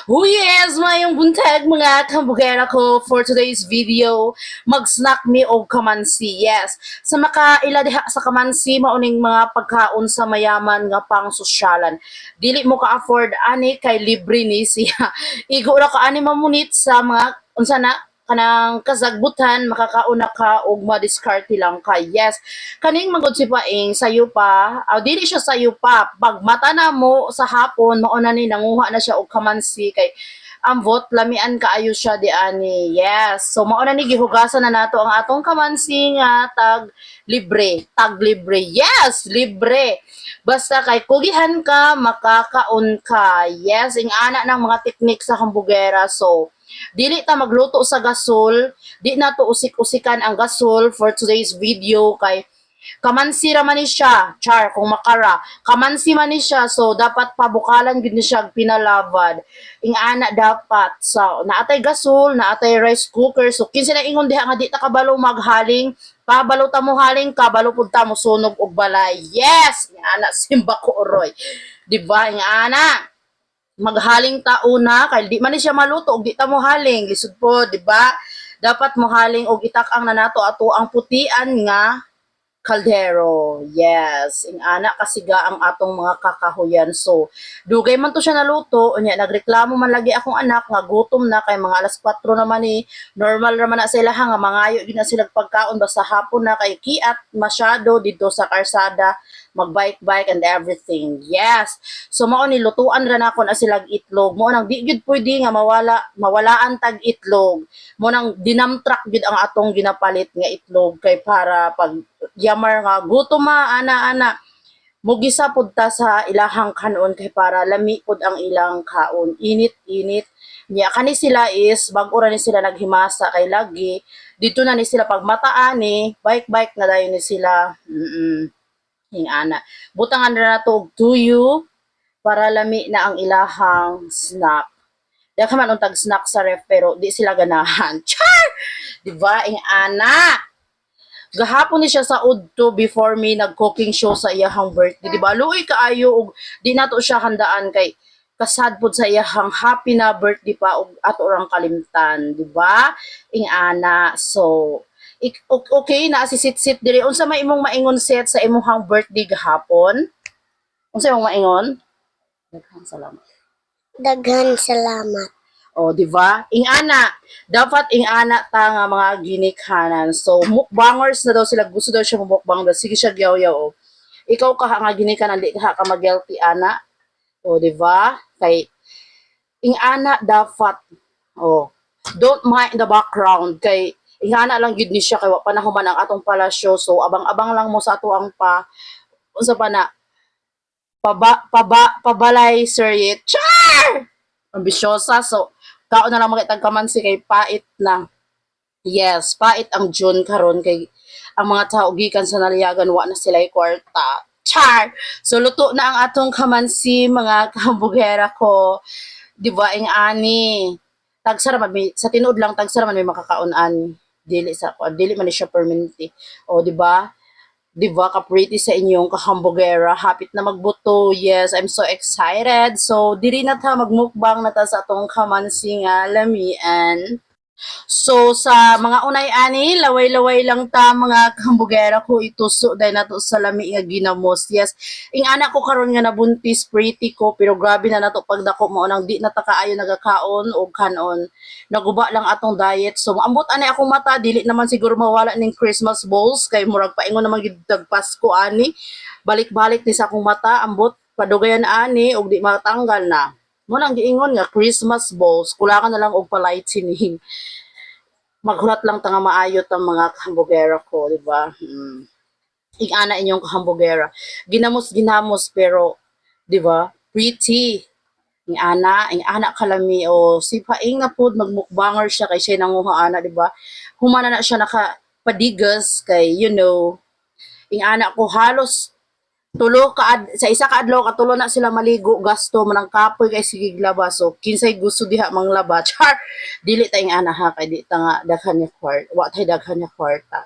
Oh yes, mayong buntag mga kambugera ko for today's video. Mag-snack me og kamansi. Yes. Sa makaila diha sa kamansi mauning mga pagkaon sa mayaman nga pang sosyalan. Dili mo ka-afford ani kay libre ni siya. Igo ra ka ani mamunit sa mga unsa na kanang kasagbutan makakauna ka og ma-discarte lang ka. Yes. Kaning magod si Paing sayo pa. Dili siya sayo pa. Pag mata na mo sa hapon mao na ni nanguha na siya og kamansi kay ang vote lamian kaayo siya di ani. Yes. So mao na ni gihugasan na nato ang atong kamansi nga tag libre. Tag libre. Yes, libre. Basta kay kugihan ka, makakaon ka. Yes, ing ana ng mga teknik sa hambugera. So, dili ta magluto sa gasol, di na to usik-usikan ang gasol for today's video kay kamansi ra man ni siya, char kung makara. Kamansi man ni siya, so dapat pabukalan gid ni siya pinalavad. Ing ana dapat sa naatay gasol, naatay rice cooker. So kinsa na ingon diha nga di ta kabalo maghaling, kabalo ta mo haling, kabalo pud ta mo sunog og balay. Yes, ing ana simba ko oroy. Di ba ing ana? Maghaling tauna kay di man ni siya maluto og di ta mo haling lisod po di ba dapat mo haling og itak-ang na nato ato ang putian nga kaldero. Yes, ing ana kasiga ang atong mga kakahuyan. So, dugay man to siya naluto, unya nagreklamo man lagi akong anak nga gutom na kay mga alas 4 naman ni normal naman na sila nga mangayo gyud na sila pagkaon basta hapon na kay kiat masyado dito sa karsada magbike-bike and everything. Yes. So mao ni lutuan ra nako na silag itlog. Mo nang di gyud pwede nga mawalaan tag itlog. Mo nang dinamtrak gyud ang atong ginapalit nga itlog kay para pag yamar nga gutom ana-ana mugisa pud ta sa ilahang kanon kay para lami pud ang ilang kaon init-init niya kani sila is bag-o ra ni sila naghimasa kay lagi dito na ni sila pag mataan ni bike na dayon ni sila ing ana butangan ra nato og tuyo para lami na ang ilahang snack daka man untag snack sa ref pero di sila ganahan char di ba ing ana gahapon ni siya sa udto before me nag-cooking show sa iyahang birthday. Di ba? Luoy kaayo og di nato siya handaan kay kasad pod sa iyahang happy na birthday pa og ato orang kalimtan, di ba? Ing ana. So, okay na si sit diri. Unsa may imong maingon set sa imong birthday gahapon? Unsa imong maingon? Daghang salamat. Daghan salamat. O, di ba? Ing ana, dapat ing ana ta nga mga ginikhanan. So, mukbangers na daw sila, gusto daw siya mukbang daw. Sige siya gyaw-yaw. O. Ikaw ka nga ginikanan, di ka mag-guilty ana. O, di ba? Kay, ing ana dapat, don't mind the background. Kay, ing ana lang gid ni siya, kay panahuman ang atong palasyo. So, abang-abang lang mo sa ato ang unsa pa na, pabalay, sir, char! Ambisyosa. So, kao na lang makitag kamansi kay pait na. Yes, pait ang June karon kay ang mga tao gikan sa naliyagan wa na sila kwarta. Char! So luto na ang atong kamansi mga kahambugera ko. Di ba ing ani? Tagsara man sa tinuod lang tagsara man may makakaon ani. Dili man ni siya permanente. O di ba? Di ba ka-pretty sa inyong kahambugera, hapit na magbuto. Yes, I'm so excited. So, diri na ta magmukbang na ta sa atong kamansi nga lamian. So, sa mga unay ani, laway-laway lang ta mga kahambugera ko ituso dahil nato sa lami nga ginamos. Yes, ing anak ko karon nga nabuntis, pretty ko, pero grabe na nato pagdako mo nang di na ta kaayo nagakaon o kanon. Naguba lang atong diet. So, ambot ani akong mata, dili naman siguro mawala ning Christmas balls kay murag paingon naman gid Pasko ani. Balik-balik ni sa akong mata, ambot padugayan ani og di matanggal na. Mo nang giingon nga Christmas balls, kulangan na lang og lightening. Maghulat lang ta nga maayot ang mga kahambugera ko, di ba? Ing ana inyong kahambugera. Ginamos pero di ba? Pretty. Ing ana kalami o si Paing na pud magmukbanger siya kay siya nanguha ana, di ba? Humana na siya nakapadigas kay ing ana ko halos sa isa ka adlaw katulo na sila maligo gasto manang kapoy kay sige laba so kinsay gusto diha manglaba char dili tayong ana ha kay di ta nga daghan niya kwarta wa tay daghan niya kwarta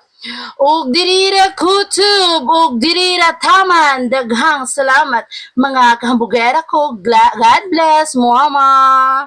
og dirira kutub og dirira taman daghang salamat mga kahambugera ko God bless mama